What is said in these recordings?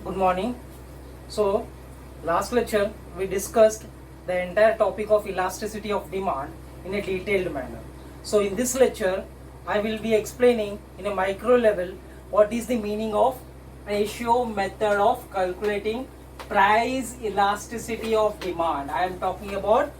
Good morning. So, last lecture we discussed the entire topic of elasticity of demand in a detailed manner. So, in this lecture, I will be explaining in a micro level what is the meaning of ratio method of calculating price elasticity of demand. I am talking about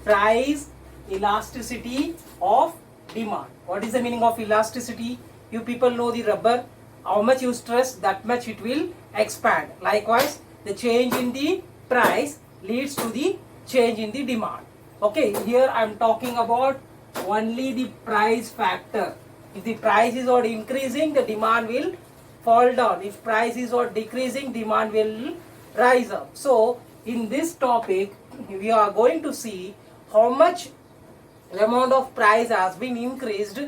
price elasticity of demand. What is the meaning of elasticity? You people know the rubber. How much you stress, that much it will expand. Likewise, the change in the price leads to the change in the demand. Okay, here I am talking about only the price factor. If the price is not increasing, the demand will fall down. If price is not decreasing, demand will rise up. So, in this topic, we are going to see how much amount of price has been increased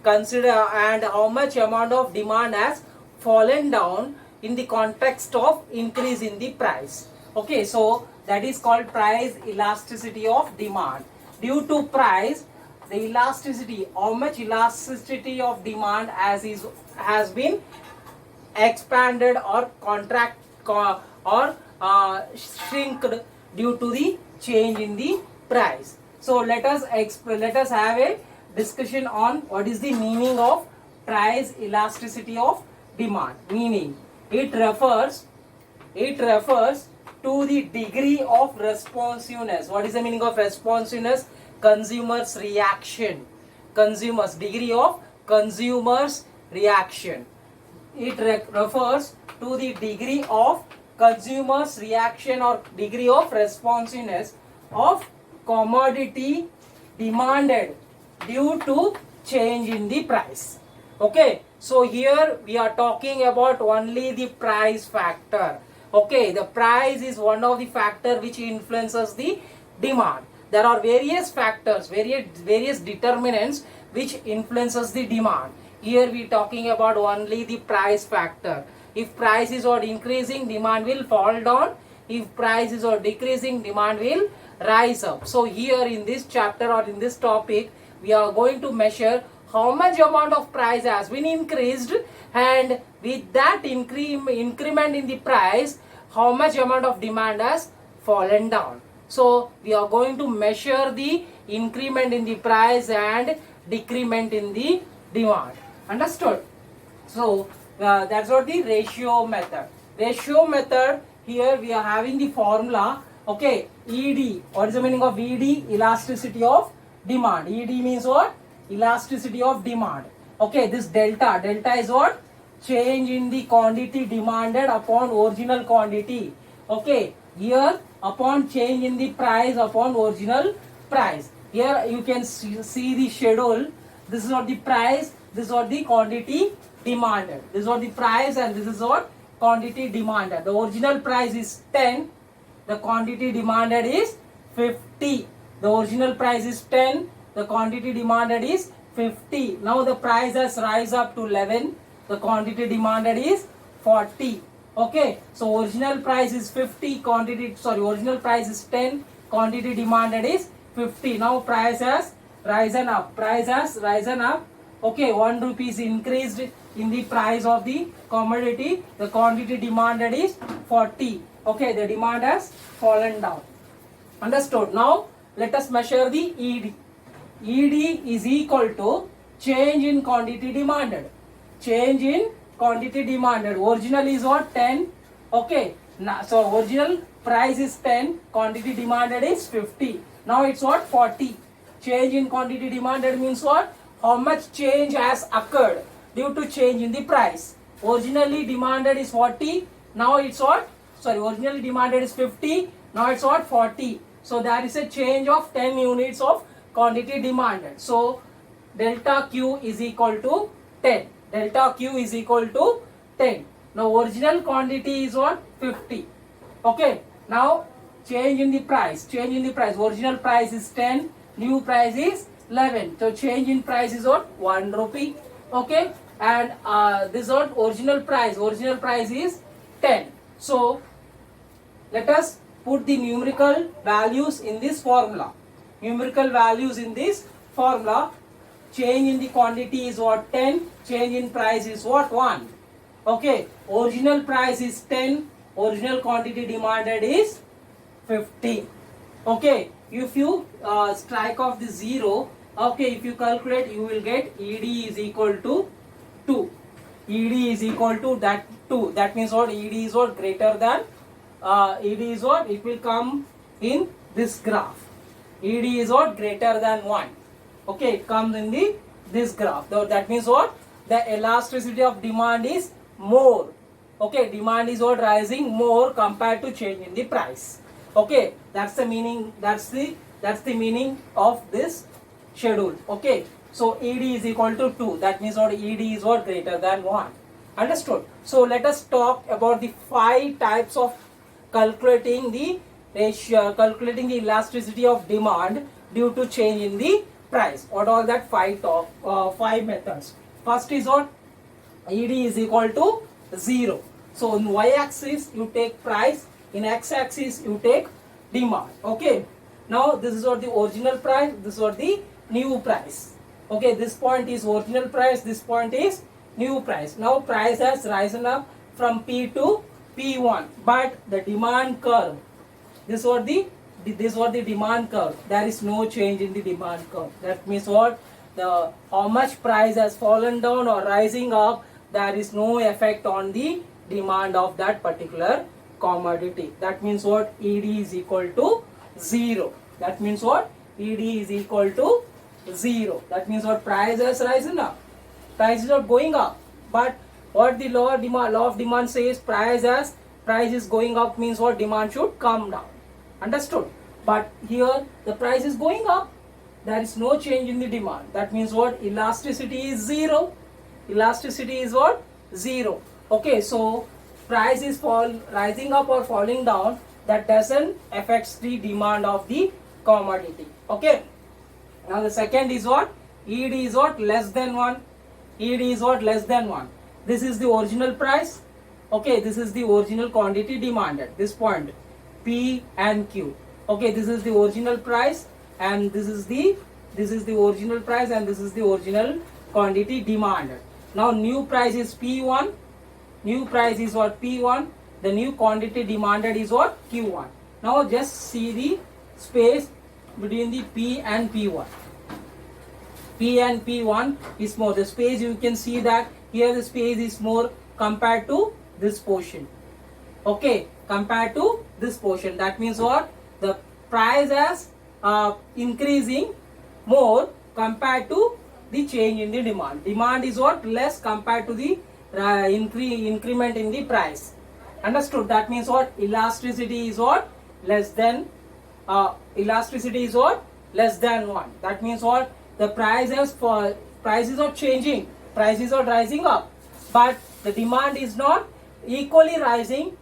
and how much amount of demand has fallen down in the context of increase in the price. Okay, so that is called price elasticity of demand. Due to price, the elasticity, how much elasticity of demand has been expanded or shrinked due to the change in the price. So let us have a discussion on what is the meaning of price elasticity of demand. Meaning, it refers to the degree of responsiveness. What is the meaning of responsiveness? Consumers reaction. Degree of consumers reaction. It refers to the degree of consumers reaction or degree of responsiveness of commodity demanded due to change in the price. Okay, so here we are talking about only the price factor. Okay, the price is one of the factor which influences the demand. There are various factors, various determinants which influences the demand. Here we are talking about only the price factor. If price is not increasing, demand will fall down. If price is not decreasing, demand will rise up. So here in this chapter or in this topic, we are going to measure how much amount of price has been increased, and with that increment in the price, how much amount of demand has fallen down. So we are going to measure the increment in the price and decrement in the demand. Understood? So that's what the ratio method. Ratio method, here we are having the formula. Okay, ED. What is the meaning of ED? Elasticity of demand. ED means what? Elasticity of demand. Okay, this delta. Delta is what? Change in the quantity demanded upon original quantity. Okay, here upon change in the price upon original price. Here you can see the schedule. This is what the price. This is what the quantity demanded. This is what the price and this is what quantity demanded. The original price is 10. The quantity demanded is 50. The original price is 10. The quantity demanded is 50. Now the price has rise up to 11. The quantity demanded is 40. Okay. So original price is 50. Original price is 10. Quantity demanded is 50. Now price has risen up. Price has risen up. Okay. 1 rupee is increased in the price of the commodity. The quantity demanded is 40. Okay. The demand has fallen down. Understood? Now let us measure the ED. ED is equal to change in quantity demanded. Change in quantity demanded. Original is what? 10. Okay. Now, so original price is 10. Quantity demanded is 50. Now it's what? 40. Change in quantity demanded means what? How much change has occurred due to change in the price. Originally demanded is 40. Now it's what? Originally demanded is 50. Now it's what? 40. So there is a change of 10 units of quantity demanded. So delta Q is equal to 10. Delta Q is equal to 10. Now original quantity is what? 50. Okay. Now change in the price. Change in the price. Original price is 10. New price is 11. So change in price is what? 1 rupee. Okay. And this is what? Original price. Original price is 10. So let us put the numerical values in this formula. Numerical values in this formula. Change in the quantity is what? 10. Change in price is what? 1. Okay. Original price is 10. Original quantity demanded is 50. Okay, if you strike off the 0, okay, if you calculate, you will get ED is equal to 2. ED is equal to that 2. That means what? ED is what? Greater than ED is what? It will come in this graph. ED is what? Greater than 1. Okay, it comes in the this graph. So that means what? The elasticity of demand is more. Okay, demand is what? Rising more compared to change in the price. Okay, that's the meaning. That's the meaning of this schedule. Okay, so ED is equal to 2. That means what? ED is what? Greater than 1. Understood? So let us talk about the 5 types of calculating the ratio, calculating the elasticity of demand due to change in the price. What are that 5 methods? First is what? ED is equal to 0. So in y-axis you take price, in x-axis you take demand. Okay. Now this is what the original price, this is what the new price. Okay, this point is original price, this point is new price. Now price has risen up from P to P1, but the demand curve, this is what the demand curve. There is no change in the demand curve. That means what? The how much price has fallen down or rising up, there is no effect on the demand of that particular commodity. That means what? ED is equal to 0. That means what? ED is equal to 0. That means what? Price has risen up. Price is not going up. But what the law of demand says, price is going up means what? Demand should come down. Understood? But here the price is going up. There is no change in the demand. That means what? Elasticity is 0. Elasticity is what? 0. Okay, so price is rising up or falling down, that doesn't affect the demand of the commodity. Okay. Now the second is what? ED is what? Less than 1. ED is what? Less than 1. This is the original price. Okay, this is the original quantity demanded. This point P and Q. Okay, this is the original price and this is the original price and this is the original quantity demanded. Now new price is P1. New price is what? P1. The new quantity demanded is what? Q1. Now just see the space between the P and P1. P and P1 is more. The space, you can see that here the space is more compared to this portion. Okay, compared to this portion. That means what? The price is increasing more compared to the change in the demand. Demand is what? Less compared to the increment in the price. Understood? That means what? Elasticity is what? Less than elasticity is what? Less than 1. That means what? The prices is not changing. Prices are rising up, but the demand is not equally rising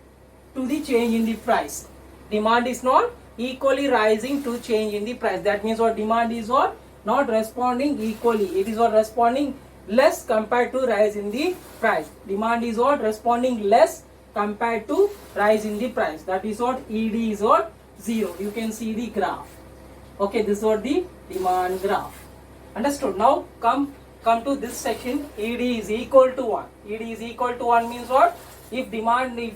to the change in the price. Demand is not equally rising to change in the price. That means what? Demand is what? Not responding equally. It is what? Responding less compared to rise in the price. Demand is what? Responding less compared to rise in the price. That is what? ED is what? 0. You can see the graph. Okay, this is what the demand graph. Understood? Now come to this section. ED is equal to 1. ED is equal to 1 means what? If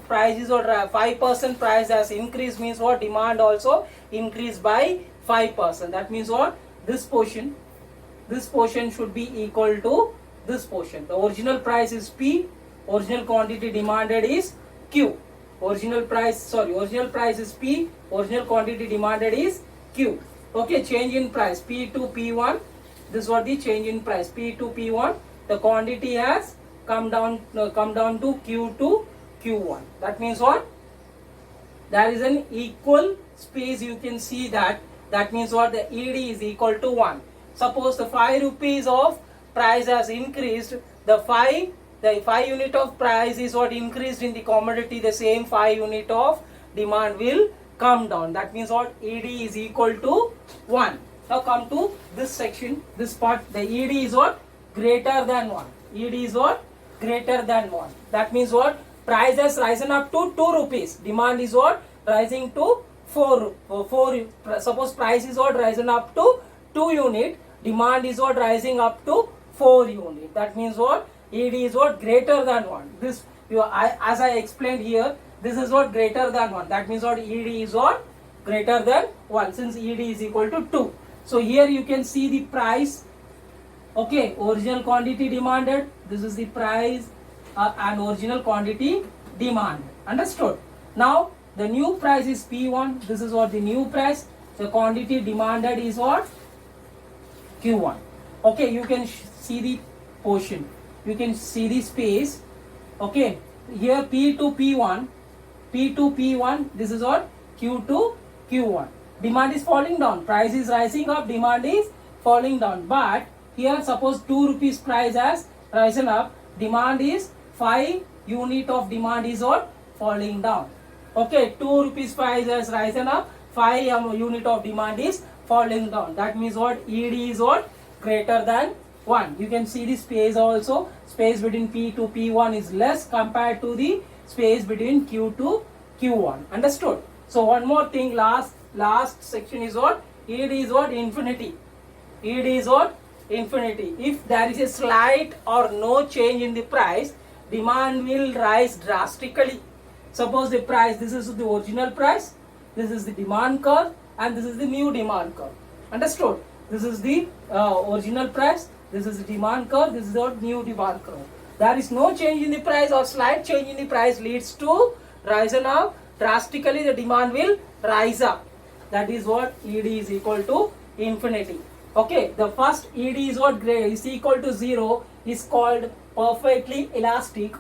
prices or 5% price has increased means what? Demand also increased by 5%. That means what? This portion should be equal to this portion. The original price is P. Original quantity demanded is Q. Original price is P. Original quantity demanded is Q. Okay, change in price P to P1. This is what the change in price P to P1. The quantity has come down to Q to Q1. That means what? There is an equal space. You can see that. That means what? The ED is equal to 1. Suppose the 5 rupees of price has increased. The 5 unit of price is what? Increased in the commodity. The same 5 unit of demand will come down. That means what? ED is equal to 1. Now come to this section, this part. The ED is what? Greater than 1. ED is what? Greater than 1. That means what? Price has risen up to 2 rupees. Demand is what? Rising to 4. Suppose price is what? Risen up to 2 unit. Demand is what? Rising up to 4 unit. That means what? ED is what? Greater than 1. As I explained here, this is what greater than 1. That means what ED is what greater than 1, since ED is equal to 2. So here you can see the price. Okay, original quantity demanded. This is the price and original quantity demanded. Understood? Now the new price is P1. This is what the new price. The quantity demanded is what? Q1. Okay, you can see the portion. You can see the space. Okay, here P to P1. P to P1. This is what? Q to Q1. Demand is falling down. Price is rising up. Demand is falling down. But here suppose 2 rupees price has risen up. Demand is 5 unit of demand is what? Falling down. Okay, 2 rupees price has risen up. 5 unit of demand is falling down. That means what? ED is what? Greater than 1. You can see the space also. Space between P to P1 is less compared to the space between Q to Q1. Understood? So one more thing, last section is what? ED is what? Infinity. ED is what? Infinity. If there is a slight or no change in the price, demand will rise drastically. Suppose the price, this is the original price, this is the demand curve, and this is the new demand curve. Understood? This is the original price, this is the demand curve, this is the new demand curve. There is no change in the price or slight change in the price leads to rising up drastically, the demand will rise up. That is what ED is equal to infinity. Okay, the first ED is what? Is equal to 0 is called perfectly elastic.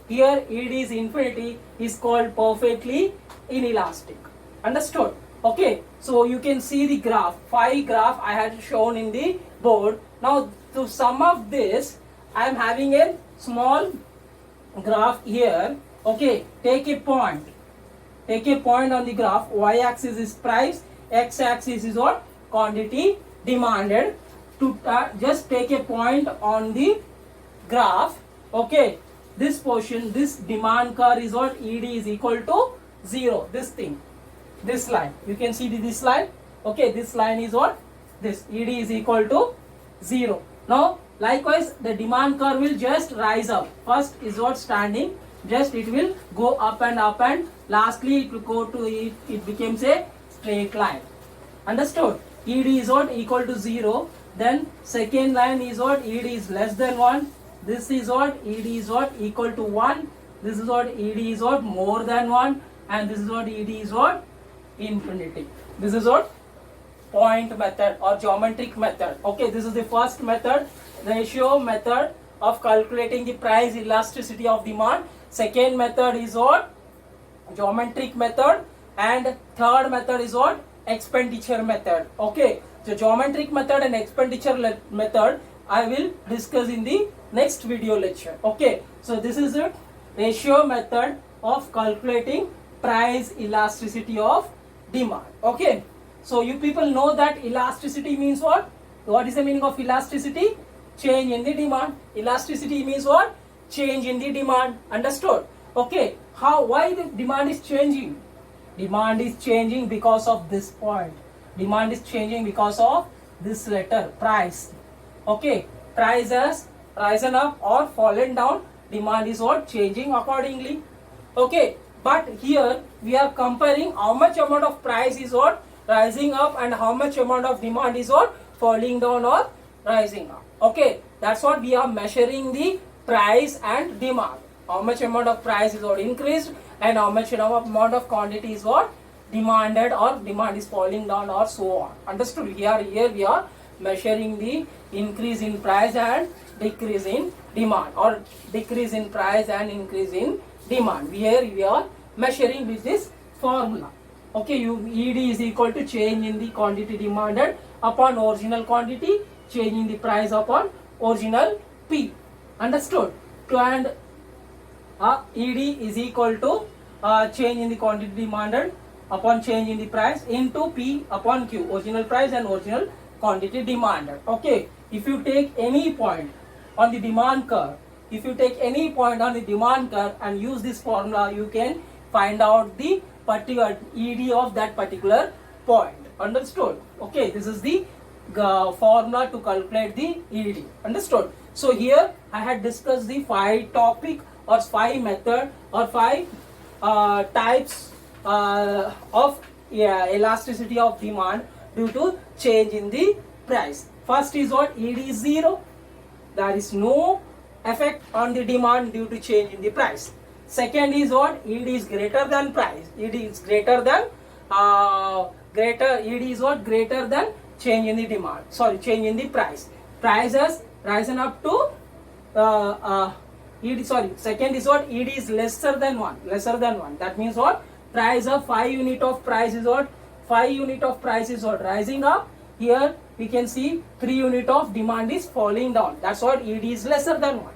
Here ED is infinity is called perfectly inelastic. Understood? Okay, so you can see the graph, 5 graph I had shown in the board. Now to sum up this, I am having a small graph here. Okay, take a point. Take a point on the graph. Y-axis is price, x-axis is what? Quantity demanded. To just take a point on the graph. Okay, this portion, this demand curve is what? ED is equal to 0. This thing, this line, you can see this line. Okay, this line is what? This ED is equal to 0. Now likewise the demand curve will just rise up. First is what? Standing, just it will go up and lastly it will go to it becomes a straight line. Understood? ED is what? Equal to 0. Then second line is what? ED is less than 1. This is what? ED is what? Equal to 1. This is what? ED is what? More than 1. And this is what? ED is what? Infinity. This is what? Point method or geometric method. Okay, this is the first method, ratio method of calculating the price elasticity of demand. Second method is what? Geometric method. And third method is what? Expenditure method. Okay, so geometric method and expenditure method I will discuss in the next video lecture. Okay, so this is it, ratio method of calculating price elasticity of demand. Okay, so you people know that elasticity means what? What is the meaning of elasticity? Change in the demand. Elasticity means what? Change in the demand. Understood? Okay, why the demand is changing? Demand is changing because of this point. Demand is changing because of this letter, price. Okay, price has risen up or fallen down. Demand is what? Changing accordingly. Okay, but here we are comparing how much amount of price is what? Rising up and how much amount of demand is what? Falling down or rising up. Okay, that's what we are measuring, the price and demand. How much amount of price is what? Increased and how much amount of quantity is what? Demanded or demand is falling down or so on. Understood? Here we are measuring the increase in price and decrease in demand, or decrease in price and increase in demand. Here we are measuring with this formula. Okay, ED is equal to change in the quantity demanded upon original quantity, change in the price upon original P. Understood? And ED is equal to change in the quantity demanded upon change in the price into P upon Q, original price and original quantity demanded. Okay, if you take any point on the demand curve, and use this formula, you can find out the particular ED of that particular point. Understood? Okay, this is the formula to calculate the ED. Understood? So here I had discussed the 5 topic or 5 method or 5 types of elasticity of demand due to change in the price. First is what? ED is 0. There is no effect on the demand due to change in the price. Second is what? ED is greater than price. ED is greater than ED is what? Greater than change in the demand. Sorry, change in the price. Price has risen up to ED. Sorry. Second is what? ED is lesser than 1. Lesser than 1. That means what? Price of 5 unit of price is what? 5 unit of price is what? Rising up. Here we can see 3 unit of demand is falling down. That's what? ED is lesser than 1.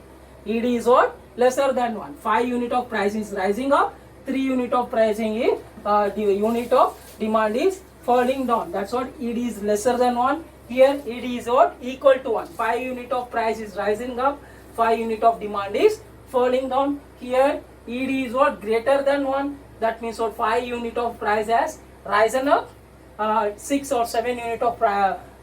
ED is what? Lesser than 1. 5 unit of price is rising up. 3 unit of pricing is the unit of demand is falling down. That's what? ED is lesser than 1. Here ED is what? Equal to 1. 5 unit of price is rising up. 5 unit of demand is falling down. Here ED is what? Greater than 1. That means what? 5 unit of price has risen up. 6 or 7 unit of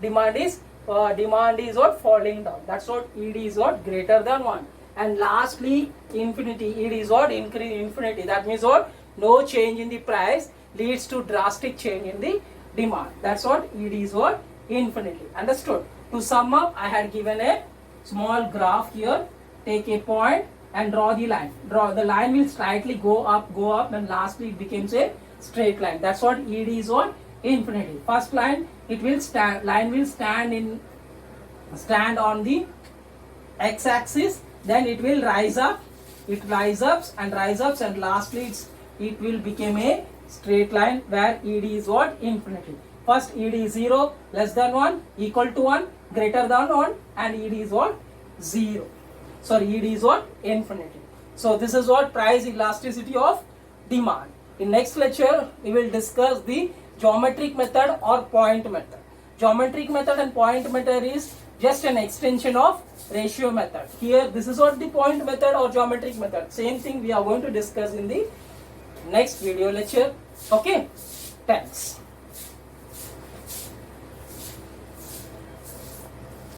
demand is what? Falling down. That's what? ED is what? Greater than 1. And lastly, infinity. ED is what? Infinity. That means what? No change in the price leads to drastic change in the demand. That's what? ED is what? Infinity. Understood? To sum up, I had given a small graph here. Take a point and draw the line. The line will slightly go up, and lastly it becomes a straight line. That's what? ED is what? Infinity. First line, it will stand on the x-axis, then it will rise up. It rises and lastly it will become a straight line where ED is what? Infinity. First ED is 0, less than 1, equal to 1, greater than 1, and ED is what? 0. Sorry, ED is what? Infinity. So this is what? Price elasticity of demand. In next lecture, we will discuss the geometric method or point method. Geometric method and point method is just an extension of ratio method. Here, this is what the point method or geometric method. Same thing we are going to discuss in the next video lecture. Okay, thanks.